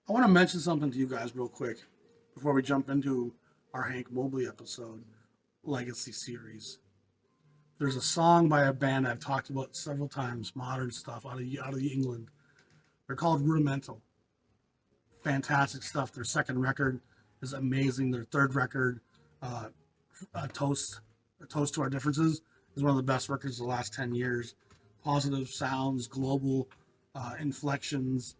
I want to mention something to you guys real quick before we jump into our Hank Mobley episode legacy series. There's a song by a band I've talked about several times, modern stuff out of England. They're called Rudimental. Fantastic stuff. Their second record is amazing. Their third record, uh, Toast, a Toast to Our Differences, is one of the best records of the last 10 years. Positive sounds, global inflections,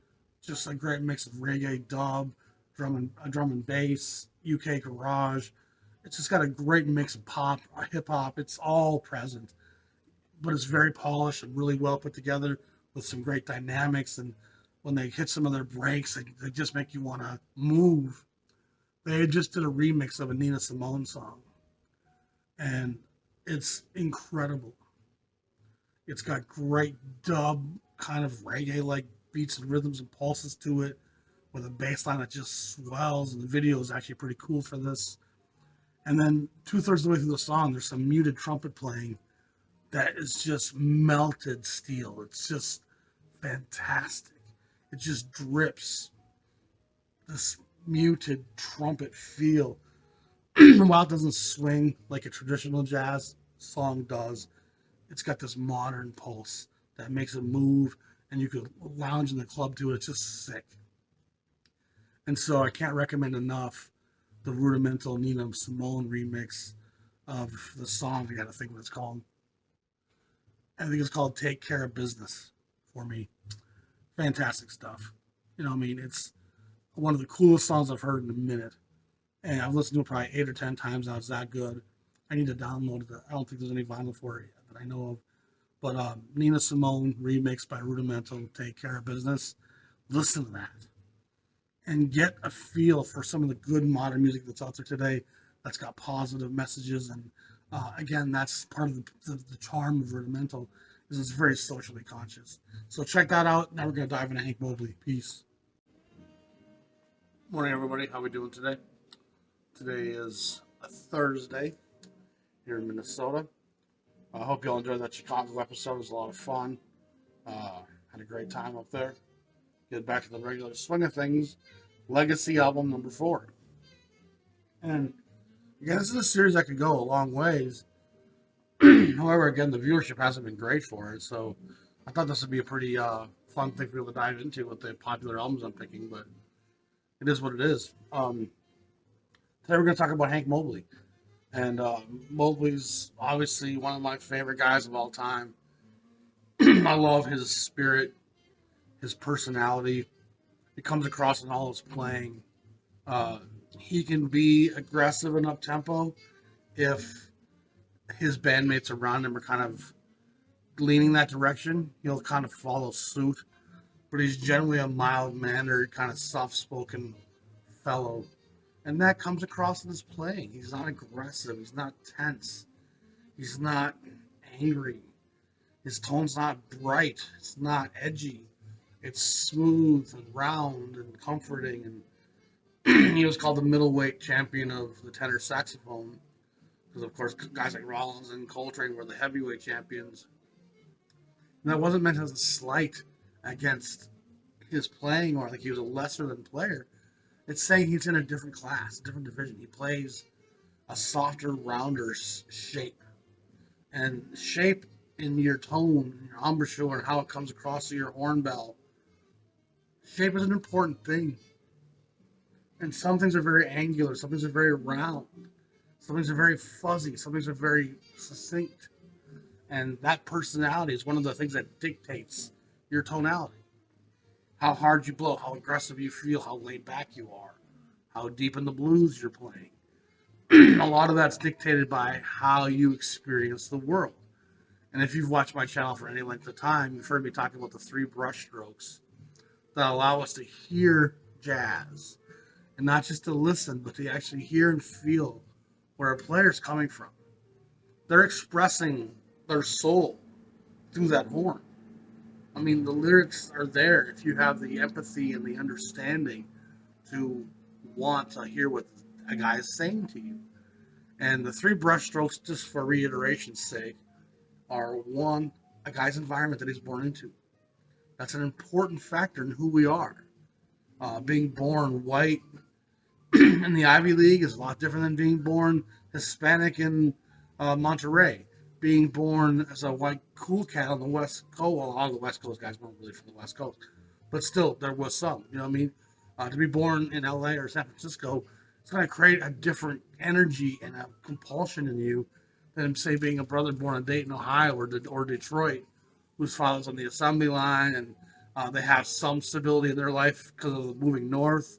just a great mix of reggae, dub, drum and bass, UK garage. It's just got a great mix of pop, hip hop. It's all present, but it's very polished and really well put together with some great dynamics. And when they hit some of their breaks, they just make you want to move. They just did a remix of a Nina Simone song, and it's incredible. It's got great dub, kind of reggae like beats and rhythms and pulses to it, with a bass line that just swells. And the video is actually pretty cool for this. And then 2/3 of the way through the song, there's some muted trumpet playing that is just melted steel. It's just fantastic. It just drips this muted trumpet feel. While it doesn't swing like a traditional jazz song does, it's got this modern pulse that makes it move, and you could lounge in the club to it. It's just sick. And so I can't recommend enough the Rudimental Nina Simone remix of the song. I got to think what it's called. I think it's called Take Care of Business for me. Fantastic stuff. It's one of the coolest songs I've heard in a minute. And I've listened to it probably 8 or 10 times now. It's that good. I need to download it. I don't think there's any vinyl for it yet that I know of. But Nina Simone remix by Rudimental, Take Care of Business. Listen to that and get a feel for some of the good modern music that's out there today that's got positive messages. And again, that's part of the charm of Rudimental, is it's very socially conscious. So check that out. Now we're going to dive into Hank Mobley. Peace. Morning, everybody. How we doing today? Today is a Thursday here in Minnesota. I hope you all enjoyed that Chicago episode. It was a lot of fun. Had a great time up there. Get back to the regular swing of things. Legacy album number 4. And again, this is a series that could go a long ways. However, again, the viewership hasn't been great for it. So I thought this would be a pretty fun thing for people to dive into with the popular albums I'm picking. But it is what it is. Today we're going to talk about Hank Mobley. And Mobley's obviously one of my favorite guys of all time. I love his spirit, his personality. It comes across in all his playing. He can be aggressive and up-tempo if his bandmates around him are kind of leaning that direction. He'll kind of follow suit. But he's generally a mild-mannered, kind of soft-spoken fellow. And that comes across in his playing. He's not aggressive. He's not tense. He's not angry. His tone's not bright. It's not edgy. It's smooth and round and comforting. And he was called the middleweight champion of the tenor saxophone. Because, of course, guys like Rollins and Coltrane were the heavyweight champions. And that wasn't meant as a slight against his playing or like he was a lesser than player. It's saying he's in a different class, a different division. He plays a softer, rounder shape. And shape in your tone, your embouchure, and how it comes across to your horn bell. Shape is an important thing. And some things are very angular, some things are very round, some things are very fuzzy, some things are very succinct. And that personality is one of the things that dictates your tonality. How hard you blow, how aggressive you feel, how laid back you are, how deep in the blues you're playing. A lot of that's dictated by how you experience the world. And if you've watched my channel for any length of time, you've heard me talk about the 3 brush strokes that allow us to hear jazz. And not just to listen, but to actually hear and feel where a player's coming from. They're expressing their soul through that horn. I mean, the lyrics are there if you have the empathy and the understanding to want to hear what a guy is saying to you. And the 3 brush strokes, just for reiteration's sake, are 1, a guy's environment that he's born into. That's an important factor in who we are. Being born white in the Ivy League is a lot different than being born Hispanic in Monterey. Being born as a white cool cat on the West Coast, well, all the West Coast guys weren't really from the West Coast, but still, there was some. You know what I mean? To be born in LA or San Francisco, it's going to create a different energy and a compulsion in you than, say, being a brother born in Dayton, Ohio, or Detroit, whose father's on the assembly line and they have some stability in their life because of moving north.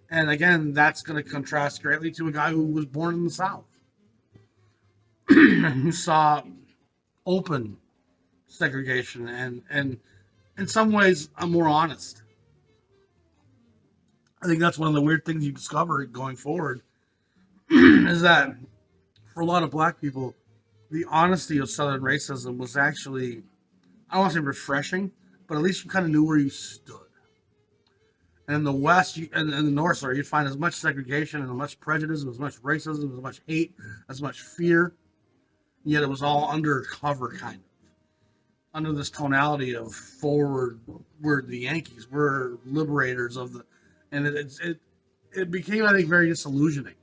And again, that's going to contrast greatly to a guy who was born in the South and who saw open segregation and in some ways, I'm more honest. I think that's one of the weird things you discover going forward is that for a lot of black people, the honesty of Southern racism was actually, I don't want to say refreshing, but at least you kind of knew where you stood. And in the West, and in the North, sorry, you'd find as much segregation and as much prejudice, as much racism, as much hate, as much fear. Yet it was all undercover, kind of, under this tonality of forward. We're the Yankees. We're liberators of the, and it became, I think, very disillusioning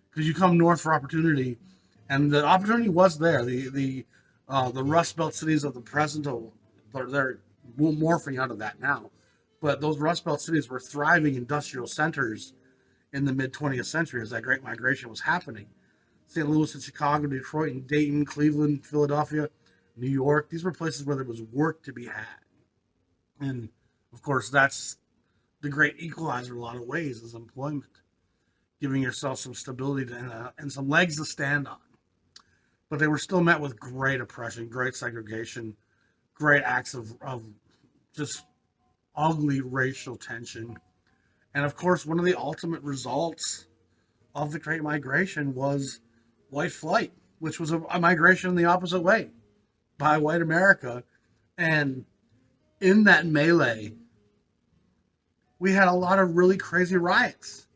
because you come north for opportunity, and the opportunity was there. The Rust Belt cities of the present, they're morphing out of that now. But those Rust Belt cities were thriving industrial centers in the mid 20th century as that Great Migration was happening. St. Louis and Chicago, Detroit and Dayton, Cleveland, Philadelphia, New York. These were places where there was work to be had. And of course, that's the great equalizer in a lot of ways is employment, giving yourself some stability and some legs to stand on. But they were still met with great oppression, great segregation, great acts of just ugly racial tension. And of course, one of the ultimate results of the Great Migration was white flight, which was a migration in the opposite way by white America. And in that melee, we had a lot of really crazy riots.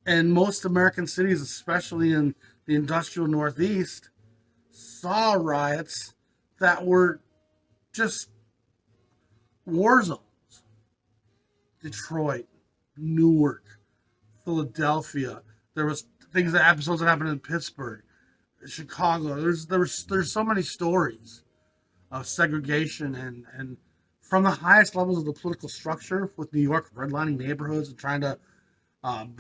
And most American cities, especially in the industrial Northeast, saw riots that were just war zones. Detroit, Newark, Philadelphia. There was episodes that happened in Pittsburgh, Chicago. There's so many stories of segregation and from the highest levels of the political structure with New York redlining neighborhoods and trying to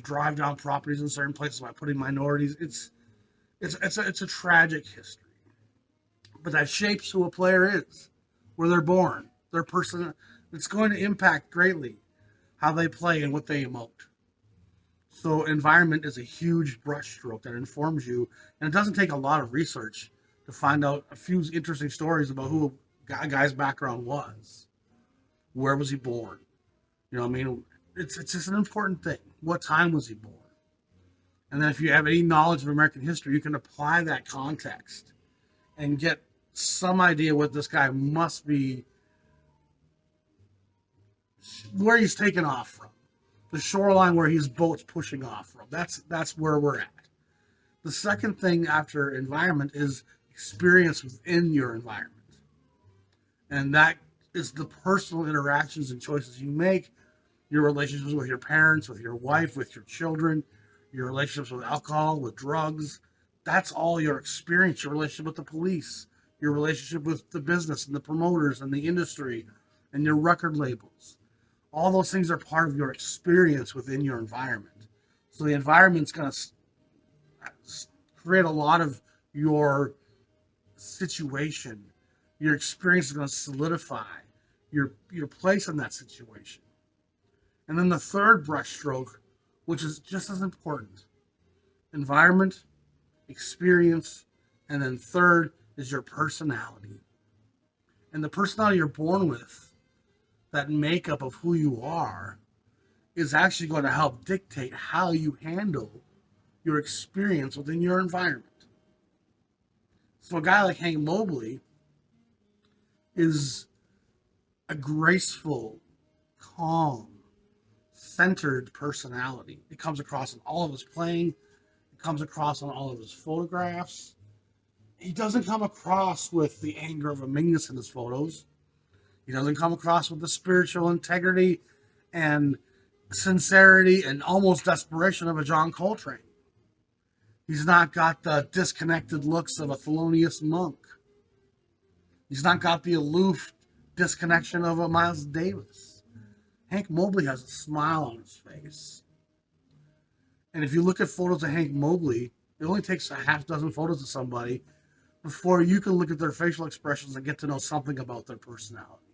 drive down properties in certain places by putting minorities. It's a tragic history, but that shapes who a player is, where they're born, their person. It's going to impact greatly how they play and what they emote. So environment is a huge brushstroke that informs you, and it doesn't take a lot of research to find out a few interesting stories about who a guy's background was. Where was he born? You know what I mean? It's just an important thing. What time was he born? And then if you have any knowledge of American history, you can apply that context and get some idea what this guy must be, where he's taken off from. The shoreline where his boat's pushing off from. That's where we're at. The second thing after environment is experience within your environment. And that is the personal interactions and choices you make, your relationships with your parents, with your wife, with your children, your relationships with alcohol, with drugs. That's all your experience, your relationship with the police, your relationship with the business and the promoters and the industry and your record labels. All those things are part of your experience within your environment. So the environment's going to create a lot of your situation. Your experience is going to solidify your place in that situation. And then the third brushstroke, which is just as important, environment, experience, and then third is your personality. And the personality you're born with, that makeup of who you are, is actually going to help dictate how you handle your experience within your environment. So a guy like Hank Mobley is a graceful, calm, centered personality. It comes across in all of his playing. It comes across on all of his photographs. He doesn't come across with the anger of a Mingus in his photos. He doesn't come across with the spiritual integrity and sincerity and almost desperation of a John Coltrane. He's not got the disconnected looks of a Thelonious Monk. He's not got the aloof disconnection of a Miles Davis. Hank Mobley has a smile on his face. And if you look at photos of Hank Mobley, it only takes a half dozen photos of somebody before you can look at their facial expressions and get to know something about their personality.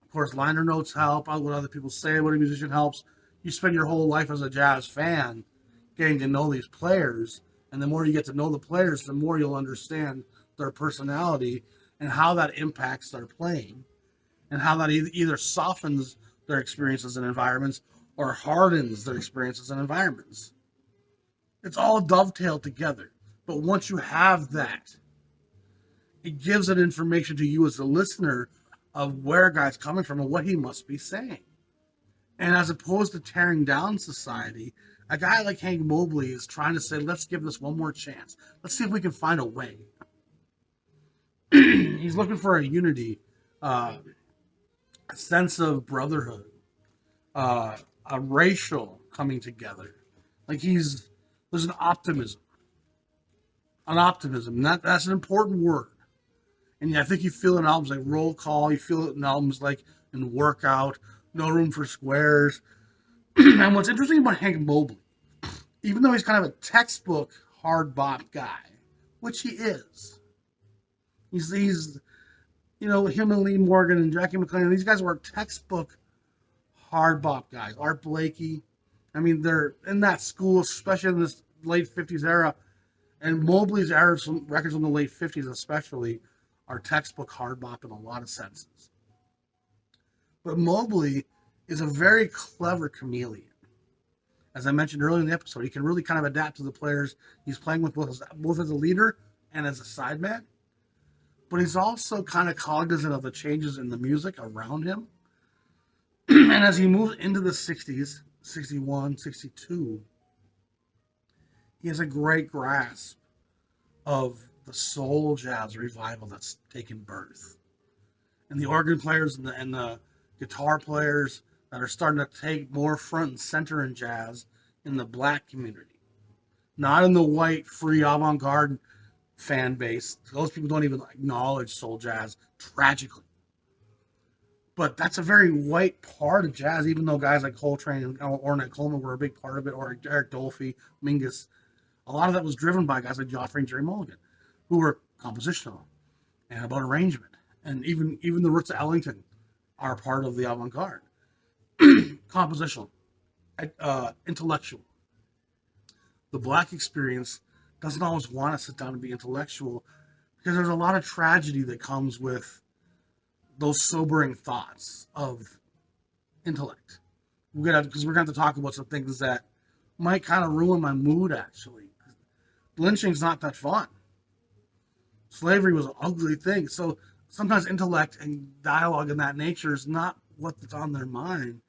Of course, liner notes help, what other people say, what a musician helps. You spend your whole life as a jazz fan getting to know these players, and the more you get to know the players, the more you'll understand their personality and how that impacts their playing, and how that either softens their experiences and environments or hardens their experiences and environments. It's all dovetailed together. But once you have that, it gives that information to you as the listener of where a guy's coming from and what he must be saying. And as opposed to tearing down society, a guy like Hank Mobley is trying to say, let's give this one more chance. Let's see if we can find a way. He's looking for a unity, a sense of brotherhood, a racial coming together. Like there's an optimism. That's an important word. And I think you feel it in albums like Roll Call. You feel it in albums like in Workout, No Room for Squares. And what's interesting about Hank Mobley, even though he's kind of a textbook hard bop guy, which he is, he's him and Lee Morgan and Jackie McLean, these guys were textbook hard bop guys. Art Blakey, they're in that school, especially in this late 50s era. And Mobley's era, some records from the late 50s especially, are textbook hard bop in a lot of senses. But Mobley is a very clever chameleon. As I mentioned earlier in the episode, he can really kind of adapt to the players he's playing with, both as a leader and as a sideman. But he's also kind of cognizant of the changes in the music around him. And as he moves into the 60s, 61, 62, he has a great grasp of the soul jazz revival that's taken birth. And the organ players and the guitar players that are starting to take more front and center in jazz in the black community. Not in the white, free, avant-garde fan base. Those people don't even acknowledge soul jazz, tragically. But that's a very white part of jazz, even though guys like Coltrane and Ornette Coleman were a big part of it, or Eric Dolphy, Mingus. A lot of that was driven by guys like Joffrey and Jerry Mulligan, who were compositional and about arrangement. And even the roots of Ellington are part of the avant-garde. Compositional, intellectual. The black experience doesn't always want to sit down and be intellectual because there's a lot of tragedy that comes with those sobering thoughts of intellect. Because we're going to talk about some things that might kind of ruin my mood, actually. Lynching's not that fun. Slavery was an ugly thing. So sometimes intellect and dialogue in that nature is not what's on their mind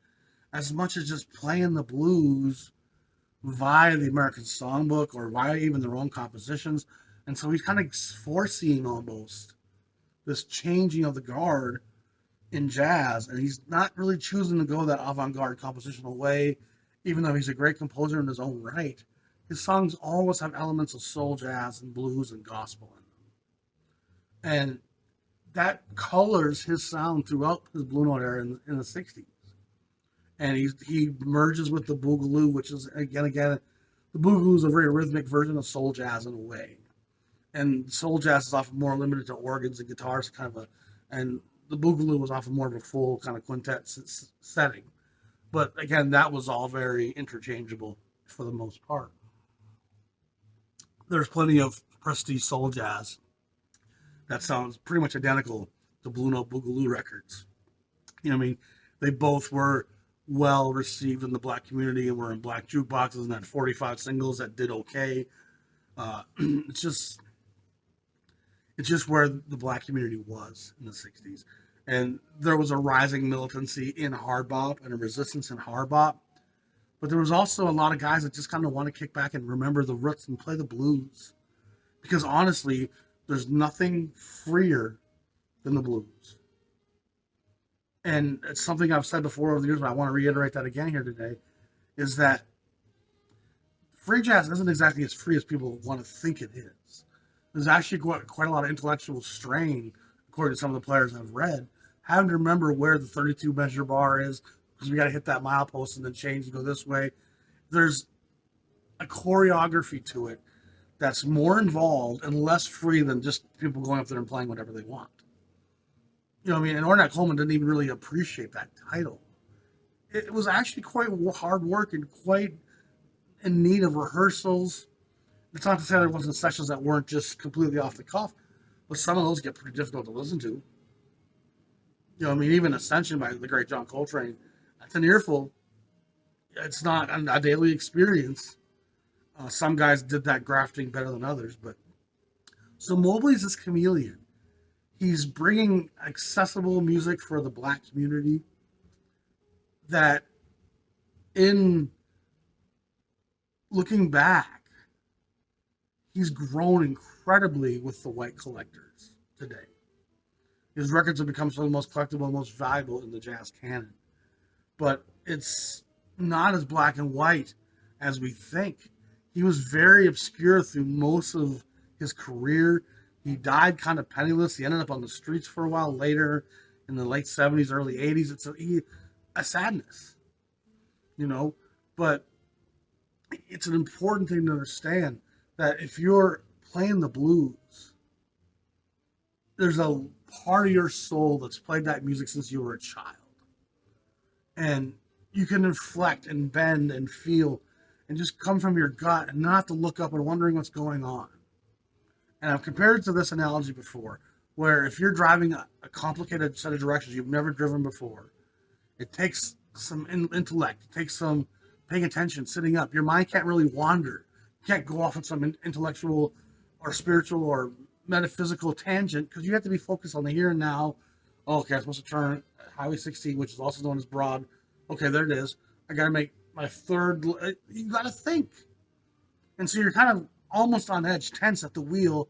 as much as just playing the blues via the American Songbook or via even their own compositions. And so he's kind of foreseeing almost this changing of the guard in jazz, and he's not really choosing to go that avant-garde compositional way, even though he's a great composer in his own right. His songs always have elements of soul jazz and blues and gospel in them. And that colors his sound throughout his Blue Note era in the 60s. And he merges with the boogaloo, which is, again, the boogaloo is a very rhythmic version of soul jazz in a way. And soul jazz is often more limited to organs and guitars, and the boogaloo was often more of a full kind of quintet setting. But again, that was all very interchangeable for the most part. There's plenty of prestige soul jazz that sounds pretty much identical to Blue Note Boogaloo records. They both were well received in the black community and were in black jukeboxes and had 45 singles that did okay. It's just where the black community was in the 60s. And there was a rising militancy in hard bop and a resistance in hard bop. But there was also a lot of guys that just kind of want to kick back and remember the roots and play the blues. Because honestly, there's nothing freer than the blues. And it's something I've said before over the years, but I want to reiterate that again here today, is that free jazz isn't exactly as free as people want to think it is. There's actually quite a lot of intellectual strain, according to some of the players I've read, having to remember where the 32 measure bar is, because we got to hit that milepost and then change and go this way. There's a choreography to it that's more involved and less free than just people going up there and playing whatever they want. You know what I mean? And Ornette Coleman didn't even really appreciate that title. It was actually quite hard work and quite in need of rehearsals. It's not to say there wasn't sessions that weren't just completely off the cuff, but some of those get pretty difficult to listen to. You know what I mean? Even Ascension by the great John Coltrane, that's an earful. It's not a daily experience. Some guys did that grafting better than others, but so Mobley's this chameleon. He's bringing accessible music for the Black community that, in looking back, he's grown incredibly with the white collectors today. His records have become some of the most collectible and most valuable in the jazz canon. But it's not as black and white as we think. He was very obscure through most of his career. He died kind of penniless. He ended up on the streets for a while later in the late 70s, early 80s. It's a sadness, you know, but it's an important thing to understand that if you're playing the blues, there's a part of your soul that's played that music since you were a child. And you can inflect and bend and feel and just come from your gut and not have to look up and wondering what's going on. And I've compared it to this analogy before, where if you're driving a complicated set of directions you've never driven before, it takes some intellect, it takes some paying attention, sitting up. Your mind can't really wander. You can't go off on some intellectual or spiritual or metaphysical tangent because you have to be focused on the here and now. Oh, okay, I'm supposed to turn Highway 16, which is also known as Broad. Okay, there it is. I got to make my third. You got to think. And so you're kind of almost on edge, tense at the wheel.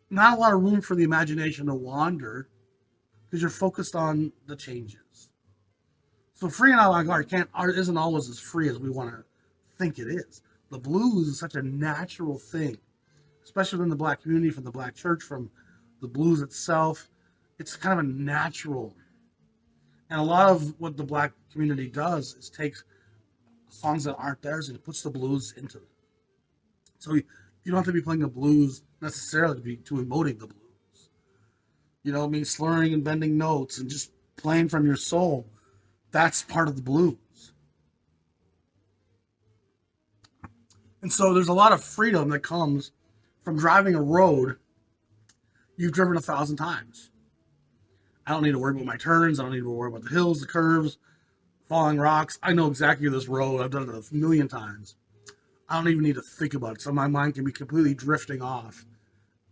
Not a lot of room for the imagination to wander because you're focused on the changes. So free and avant-garde isn't always as free as we want to think it is. The blues is such a natural thing, especially within the Black community, from the Black church, from the blues itself. It's kind of a natural. And a lot of what the Black community does is takes songs that aren't theirs and it puts the blues into them. So you don't have to be playing the blues necessarily to emoting the blues. You know, slurring and bending notes and just playing from your soul. That's part of the blues. And so there's a lot of freedom that comes from driving a road you've driven 1,000 times. I don't need to worry about my turns. I don't need to worry about the hills, the curves, falling rocks. I know exactly this road. I've done it 1,000,000 times. I don't even need to think about it. So my mind can be completely drifting off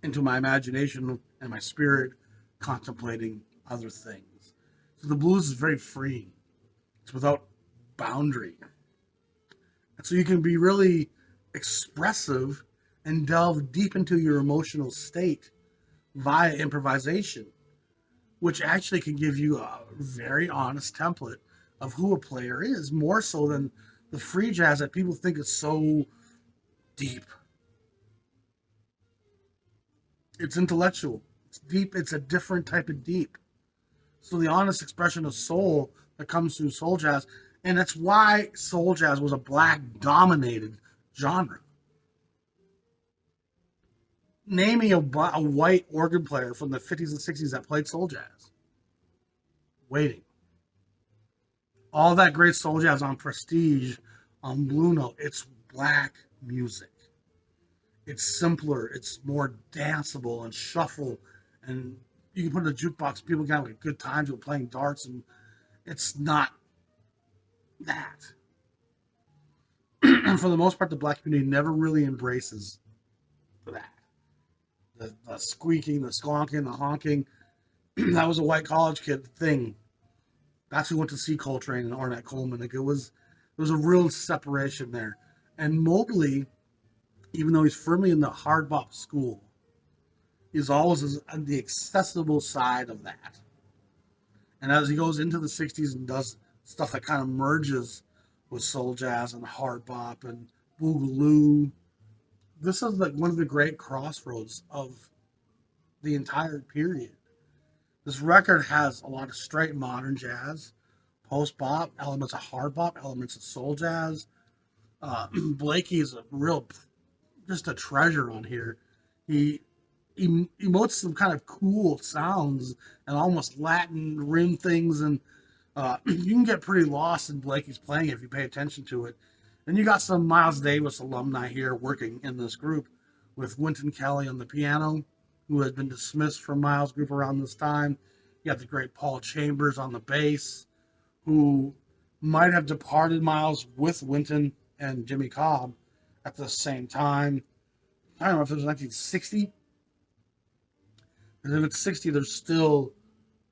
into my imagination and my spirit contemplating other things. So the blues is very free. It's without boundary. And so you can be really expressive and delve deep into your emotional state via improvisation, which actually can give you a very honest template of who a player is, more so than the free jazz that people think is so deep. It's intellectual. It's deep. It's a different type of deep. So the honest expression of soul that comes through soul jazz, and that's why soul jazz was a Black-dominated genre. Name me a white organ player from the 50s and 60s that played soul jazz. Waiting. All that great soul jazz on Prestige, on Blue Note, it's Black music. It's simpler, it's more danceable and shuffle, and you can put it in a jukebox, people can have like good times with playing darts, and it's not that. And for the most part, the Black community never really embraces that. The squeaking, the squonking, the honking, that was a white college kid thing. That's who went to see Coltrane and Ornette Coleman. Like there was a real separation there. And Mobley, even though he's firmly in the hard bop school, is always on the accessible side of that. And as he goes into the 60s and does stuff that kind of merges with soul jazz and hard bop and boogaloo, this is like one of the great crossroads of the entire period. This record has a lot of straight modern jazz, post bop, elements of hard bop, elements of soul jazz. Blakey is a real, just a treasure on here. He emotes some kind of cool sounds and almost Latin rim things, and you can get pretty lost in Blakey's playing if you pay attention to it. And you got some Miles Davis alumni here working in this group with Wynton Kelly on the piano, who had been dismissed from Miles' group around this time. You got the great Paul Chambers on the bass, who might have departed Miles with Wynton and Jimmy Cobb at the same time. I don't know if it was 1960. And if it's 60, they're still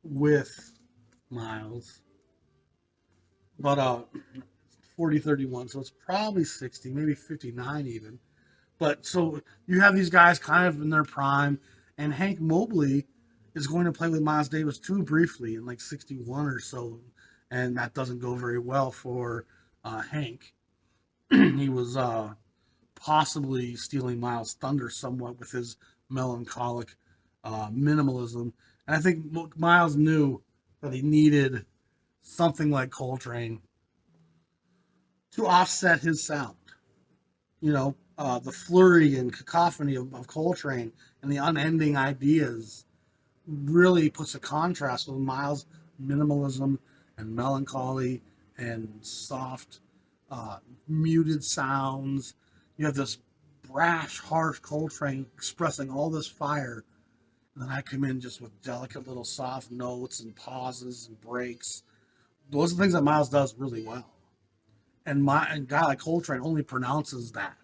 with Miles. But 40, 31, so it's probably 60, maybe 59 even. But so you have these guys kind of in their prime, and Hank Mobley is going to play with Miles Davis too briefly in like 61 or so, and that doesn't go very well for Hank. He was possibly stealing Miles' thunder somewhat with his melancholic minimalism, and I think Miles knew that he needed something like Coltrane to offset his sound. You know, the flurry and cacophony of Coltrane and the unending ideas really puts a contrast with Miles' minimalism and melancholy and soft, muted sounds. You have this brash, harsh Coltrane expressing all this fire, and then I come in just with delicate little soft notes and pauses and breaks. Those are the things that Miles does really well. And a guy like Coltrane only pronounces that.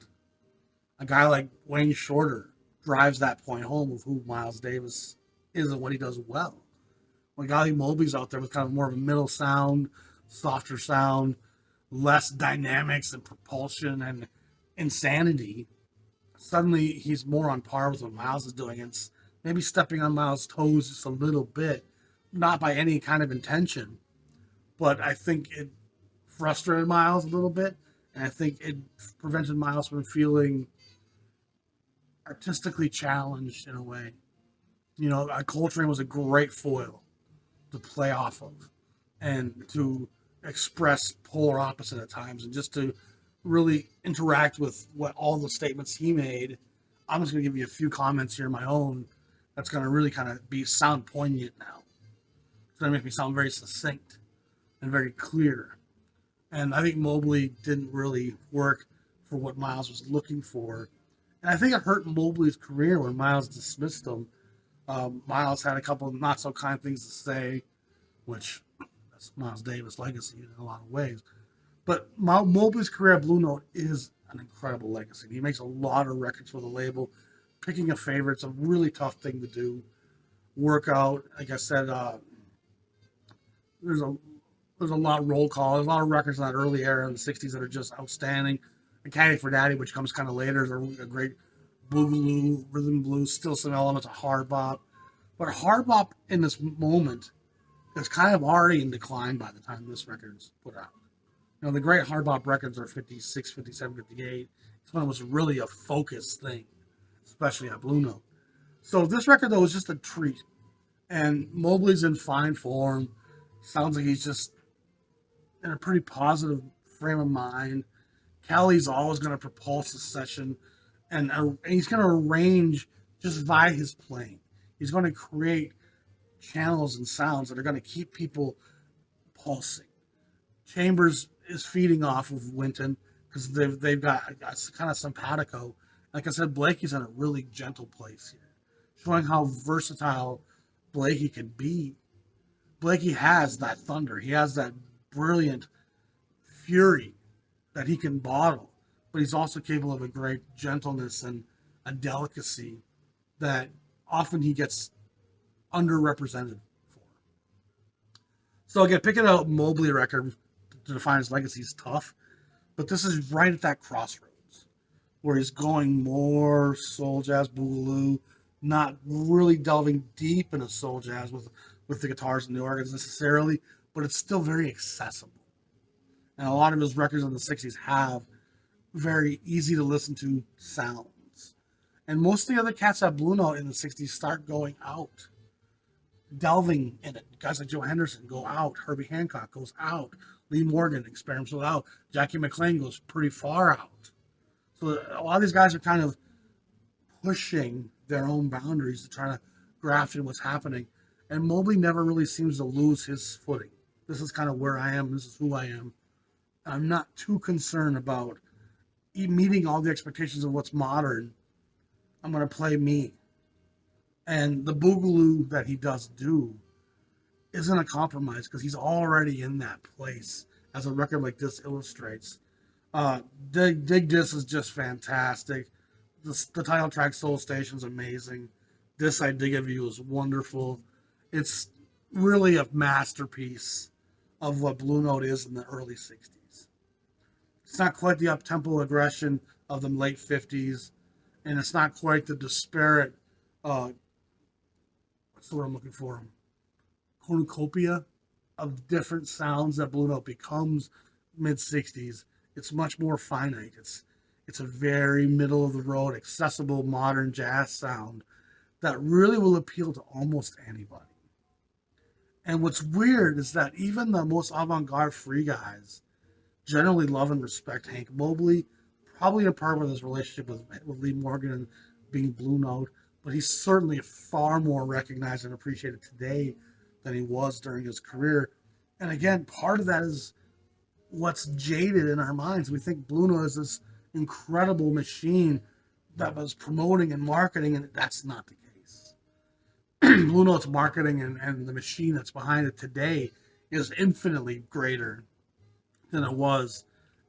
A guy like Wayne Shorter drives that point home of who Miles Davis is and what he does well. When a guy like Mobley's out there with kind of more of a middle sound, softer sound, less dynamics and propulsion and insanity, suddenly he's more on par with what Miles is doing. It's maybe stepping on Miles' toes just a little bit, not by any kind of intention, but I think it frustrated Miles a little bit, and I think it prevented Miles from feeling artistically challenged in a way. You know, Coltrane was a great foil to play off of and to express polar opposite at times and just to really interact with what all the statements he made. I'm just going to give you a few comments here, my own, that's going to really kind of sound poignant now. It's going to make me sound very succinct and very clear. And I think Mobley didn't really work for what Miles was looking for. And I think it hurt Mobley's career when Miles dismissed him. Miles had a couple of not so kind things to say, which that's Miles Davis' legacy in a lot of ways. But Mobley's career at Blue Note is an incredible legacy. He makes a lot of records for the label. Picking a favorite's a really tough thing to do. Work out, like I said, there's a lot of roll call. There's a lot of records in that early era in the 60s that are just outstanding. A Caddy for Daddy, which comes kind of later, is a great boogaloo, rhythm blues, still some elements of hard bop. But hard bop in this moment is kind of already in decline by the time this record's put out. You know, the great hard bop records are 56, 57, 58. It's when it was really a focused thing, especially at Blue Note. So this record, though, is just a treat. And Mobley's in fine form. Sounds like he's just in a pretty positive frame of mind. Kelly's always going to propulse the session, and he's going to arrange just via his playing. He's going to create channels and sounds that are going to keep people pulsing. Chambers is feeding off of Wynton because they've got kind of simpatico. Like I said, Blakey's in a really gentle place here, showing how versatile Blakey can be. Blakey has that thunder. He has that brilliant fury that he can bottle, but he's also capable of a great gentleness and a delicacy that often he gets underrepresented for. So again, picking out Mobley record to define his legacy is tough, but this is right at that crossroads where he's going more soul jazz boogaloo, not really delving deep into soul jazz with the guitars and the organs necessarily, but it's still very accessible. And a lot of his records in the 60s have very easy to listen to sounds. And most of the other cats that Blue Note in the 60s start going out, delving in it. Guys like Joe Henderson go out, Herbie Hancock goes out, Lee Morgan experiments with out, Jackie McLean goes pretty far out. So a lot of these guys are kind of pushing their own boundaries to try to graft in what's happening. And Mobley never really seems to lose his footing. This is kind of where I am. This is who I am. I'm not too concerned about meeting all the expectations of what's modern. I'm going to play me. And the boogaloo that he does do isn't a compromise because he's already in that place, as a record like this illustrates. Dig This is just fantastic. The title track Seoul Station is amazing. This I Dig of You is wonderful. It's really a masterpiece of what Blue Note is in the early 60s. It's not quite the up-tempo aggression of the late 50s, and it's not quite the disparate, what's the word I'm looking for? Cornucopia of different sounds that Blue Note becomes mid-60s. It's much more finite. It's a very middle-of-the-road, accessible, modern jazz sound that really will appeal to almost anybody. And what's weird is that even the most avant-garde free guys generally love and respect Hank Mobley, probably in part with his relationship with Lee Morgan and being Blue Note, but he's certainly far more recognized and appreciated today than he was during his career. And again, part of that is what's jaded in our minds. We think Blue Note is this incredible machine that was promoting and marketing, and that's not the case. Blue Note's marketing and the machine that's behind it today is infinitely greater than it was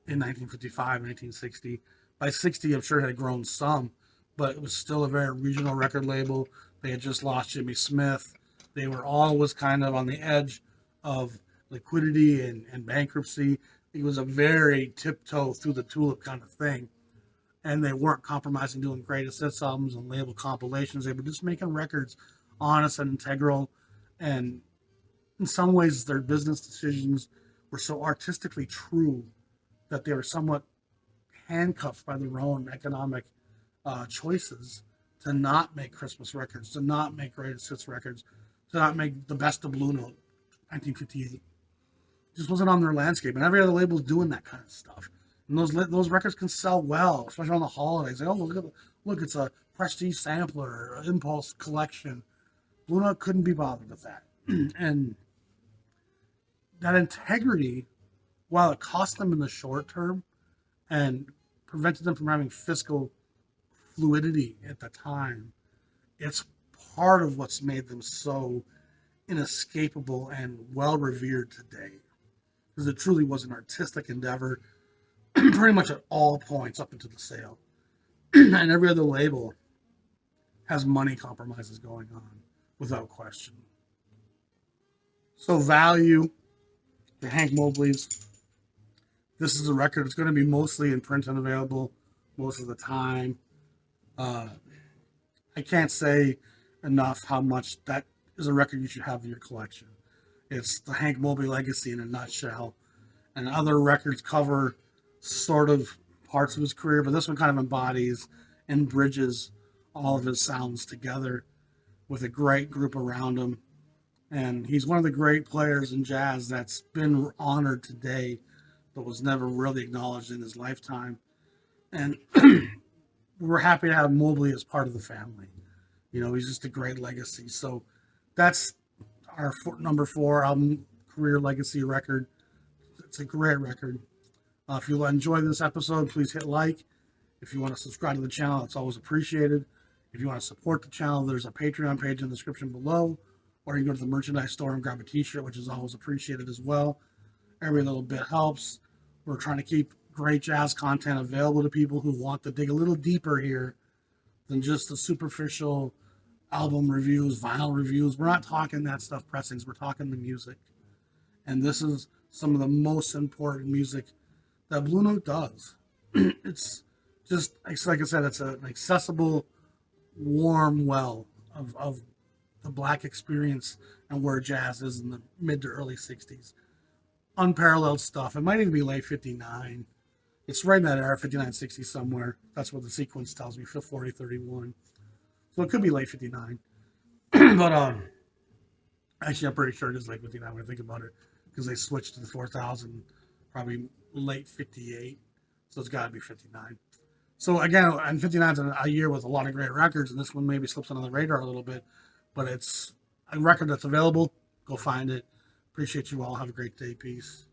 in 1955, 1960. By 60, I'm sure it had grown some, but it was still a very regional record label. They had just lost Jimmy Smith. They were always kind of on the edge of liquidity and bankruptcy. It was a very tiptoe through the tulip kind of thing. And they weren't compromising doing greatest hits albums and label compilations. They were just making records honest and integral. And in some ways, their business decisions were so artistically true that they were somewhat handcuffed by their own economic choices to not make Christmas records, to not make greatest hits records, to not make the best of Blue Note, 1958. Just wasn't on their landscape, and every other label's doing that kind of stuff. And those records can sell well, especially on the holidays. Like, oh, look, it's a prestige sampler or an impulse collection. Blue Note couldn't be bothered with that, and that integrity, while it cost them in the short term and prevented them from having fiscal fluidity at the time, it's part of what's made them so inescapable and well-revered today. Because it truly was an artistic endeavor, pretty much at all points up into the sale. And every other label has money compromises going on, without question. So value, the Hank Mobley's. This is a record that's going to be mostly in print and available most of the time. I can't say enough how much that is a record you should have in your collection. It's the Hank Mobley legacy in a nutshell. And other records cover sort of parts of his career, but this one kind of embodies and bridges all of his sounds together with a great group around him. And he's one of the great players in jazz that's been honored today, but was never really acknowledged in his lifetime. And we're happy to have Mobley as part of the family. You know, he's just a great legacy. So that's our number 4 album career legacy record. It's a great record. If you enjoy this episode, please hit like. If you want to subscribe to the channel, it's always appreciated. If you want to support the channel, there's a Patreon page in the description below, or you can go to the merchandise store and grab a t-shirt, which is always appreciated as well. Every little bit helps. We're trying to keep great jazz content available to people who want to dig a little deeper here than just the superficial album reviews, vinyl reviews. We're not talking that stuff pressings. We're talking the music. And this is some of the most important music that Blue Note does. It's just, like I said, it's an accessible, warm well of the black experience and where jazz is in the mid to early 60s. Unparalleled stuff. It might even be late 59. It's right in that era, 59, 60 somewhere. That's what the sequence tells me, 40, 31. So it could be late 59. But actually, I'm pretty sure it is late 59 when I think about it, because they switched to the 4000 probably late 58. So it's got to be 59. So again, and 59 is a year with a lot of great records, and this one maybe slips under the radar a little bit, but it's a record that's available. Go find it. Appreciate you all. Have a great day. Peace.